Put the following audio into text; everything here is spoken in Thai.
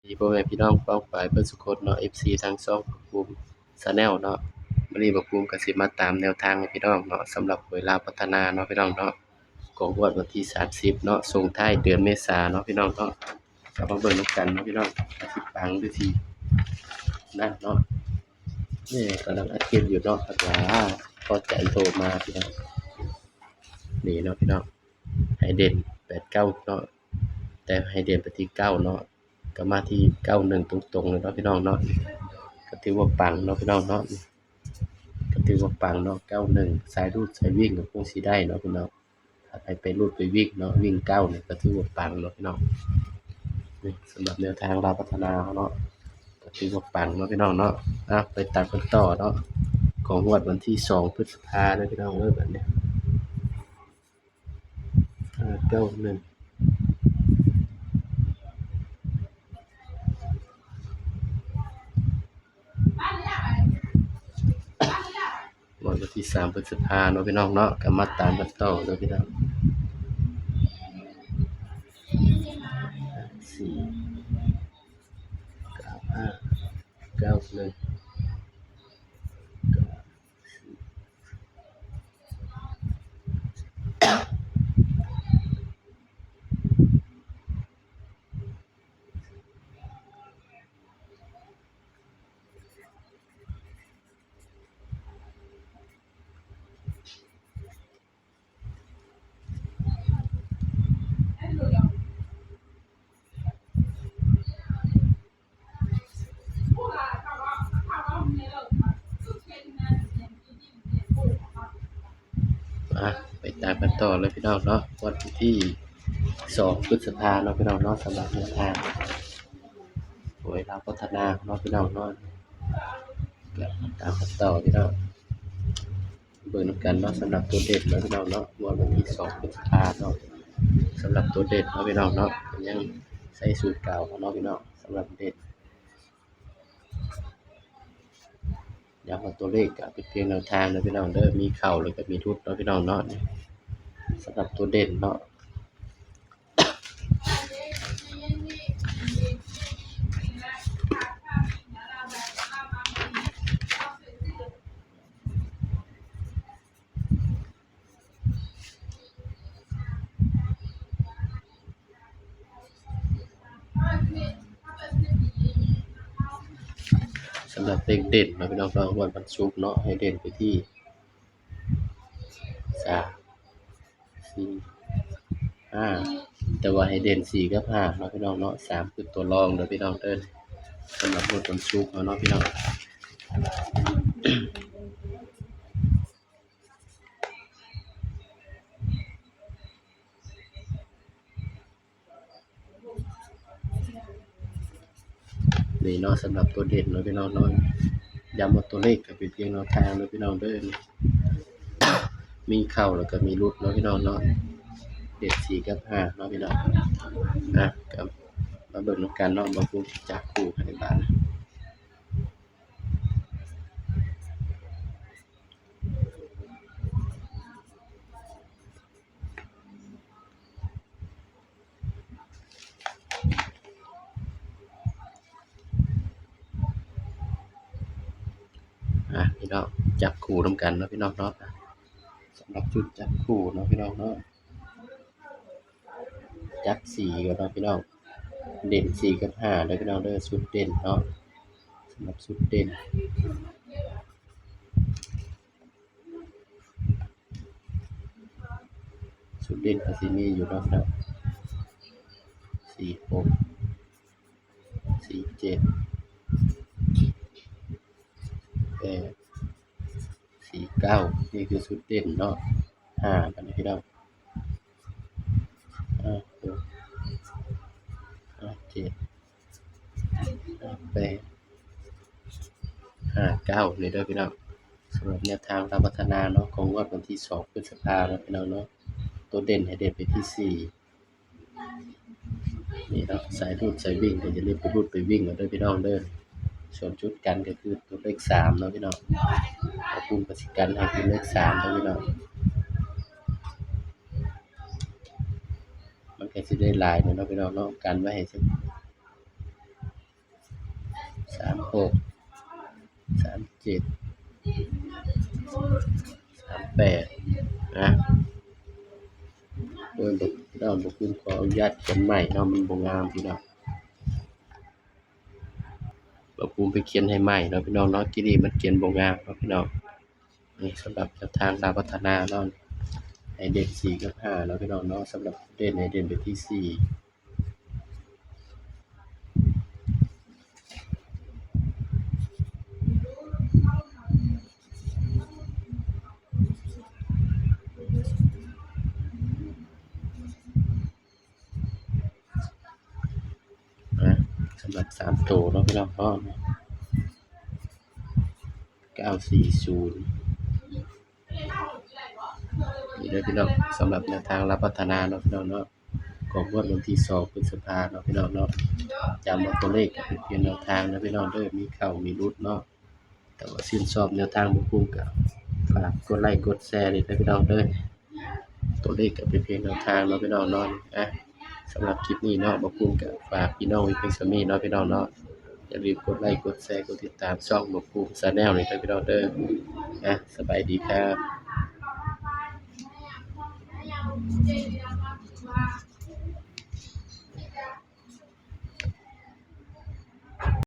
ดีพ่อแม่พี่น้องป้องปายเบิดสุคนเนาะ FC ทางช่องบักบูม Channel เนาะมื้อนี้บักบูมก็สิมาตามแนวทางให้พี่น้องเนาะสำหรับหวยลาวพัฒนาเนาะพี่น้องเนาะของงวดวันที่30เนาะส่งท้ายเดือนเมษายนเนาะพี่น้องเนาะก็มาเบิ่งนำกันเนาะพี่น้องว่าสิปังหรือสินั่นเนาะนี่กำลังอัดคลิปอยู่เนาะครับว่าพอใจโทรมาพี่น้องนี่เนาะพี่น้องให้เด่น8 9เนาะแต่ให้เด่นไปที่9เนาะก็มาที่91ตรงๆเลยเนาะพี่น้องเนาะก็ถือว่าปังเนาะพี่น้องเนาะก็ถือว่าปังเนาะ91สายรูดสายวิ่งก็คงสิได้เนาะพี่น้องถ้าไปรูดไปวิ่งเนาะวิ่ง9เนี่ยก็ถือว่าปังเนาะพี่น้องนี่สำหรับแนวทางลาวพัฒนาเขาเนาะก็ถือว่าปังเนาะพี่น้องเนาะไปตัดกันต่อเนาะของงวดวันที่2พฤษภาคมเด้อพี่น้องเด้อบัดนี้91งวดวันที่3พฤษภาคมเนาะพี่น้องเนาะก็มาตามกันต่อเด้อพี่น้อง4 9 5 91ไปตามกันต่อเลยพี่น้องเนาะวันที่2พฤษภาคมเนาะพี่น้องเนาะสำหรับแนวทางหวยลาวพัฒนาเนาะพี่น้องเนาะก็ตามกันต่อพี่น้องเบิ่งนำกันเนาะสำหรับตัวเด็ดเนาะพี่น้องเนาะวันที่2พฤษภาคมเนาะสำหรับตัวเด็ดเนาะพี่น้องเนาะยังใส่สูตรเก่าเนาะพี่น้องสำหรับเด็ดย้ำว่าตัวเลขก็เป็นเพียงแนวทางเนาะพี่น้องเด้อมีเข้าแล้วก็มีทุดเนาะพี่น้องเนาะสำหรับตัวเด่นเนาะสำหรับเลขเด่นเนาะพี่น้องเนาะวันศุกร์เนาะให้เด่นไปที่3 4 5แต่ว่าให้เด่น4กับ5เนาะพี่น้องเนาะ3คือตัวรองเด้อพี่น้องเด้อสำหรับวันศุกร์เนาะพี่น้องนี่เนาะสำหรับตัวเด่นเนาะพี่น้องเนาะย้ำว่าตัวเลขก็เป็นเพียงแนวทางเนาะพี่น้องเด้อมีเข้าแล้วก็มีหลุดเนาะพี่น้องเนาะเด่น4กับ5เนาะพี่น้องก็มาเบิ่งนำกันเนาะบ่ฮู้จักคู่ให้บาดพี่น้องจับคู่นำกันเนาะพี่น้องเนาะสำหรับชุดจับคู่เนาะพี่น้องเนาะจับ4ก่อนเนาะพี่น้องเด่น4กับ5เด้อพี่น้องเด้อชุดเด่นเนาะสำหรับชุดเด่นชุดเด่นก็สิมีอยู่เนาะครับ46 47 8 49นี่คือชุดเด่นเนาะ5กันนะพี่น้อง6 7 8 59นี่เด้อพี่น้องสำหรับแนวทางการพัฒนาเนาะของงวดวันที่2พฤษภาคมเนาะพี่น้องเนาะตัวเด่นให้เด่นไปที่4นี่เนาะสายรูดสายวิ่งก็อย่าลืมไปรูดไปวิ่งกันเด้อพี่น้องเด้อส่วนชุดกันก็คือตัวเลข3เนาะพี่น้องขอบคุณกสิกันให้คือเลข3เด้อพี่น้องมันก็สิได้หลายเนาะพี่น้องเนาะกันไว้ให้ 36 37 38นะโดยบ่คุ้มขออนุญาตเขียนใหม่เนาะมันบ่งามพี่น้องบ่คุ้มไปเขียนให้ใหม่เนาะพี่น้องเนาะที่นี่มันเขียนบ่งามเนาะพี่น้องนี่สำหรับแนวทางดาวพัฒนาเนาะให้เด่น4กับ5เนาะพี่น้องเนาะสำหรับเด่นให้เด่นไปที่4นะสำหรับ3ตัวเนาะพี่น้องเนาะ940นี่เด้อพี่น้องสำหรับแนวทางรับพัฒนาเนาะพี่น้องเนาะของงวดวันที่2พฤษภาคมเนาะพี่น้องเนาะจำว่าตัวเลขก็เป็นเพียงแนวทางนะพี่น้องเด้อมีเข้ามีหลุดเนาะแต่ว่าชื่นชอบแนวทางบ่คุ้มก็ฝากกดไลค์กดแชร์นี่เด้อพี่น้องเด้อตัวเลขก็เป็นเพียงแนวทางเนาะพี่น้องเนาะสำหรับคลิปนี้เนาะบ่คุ้มก็ฝากพี่น้องไว้เพียงส่านี้เนาะพี่น้องเนาะอย่าลืมกดไลค์กดแชร์กดติดตามช่องบ่คุ้ม Channel นี่เด้อพี่น้องเด้อสบายดีครับ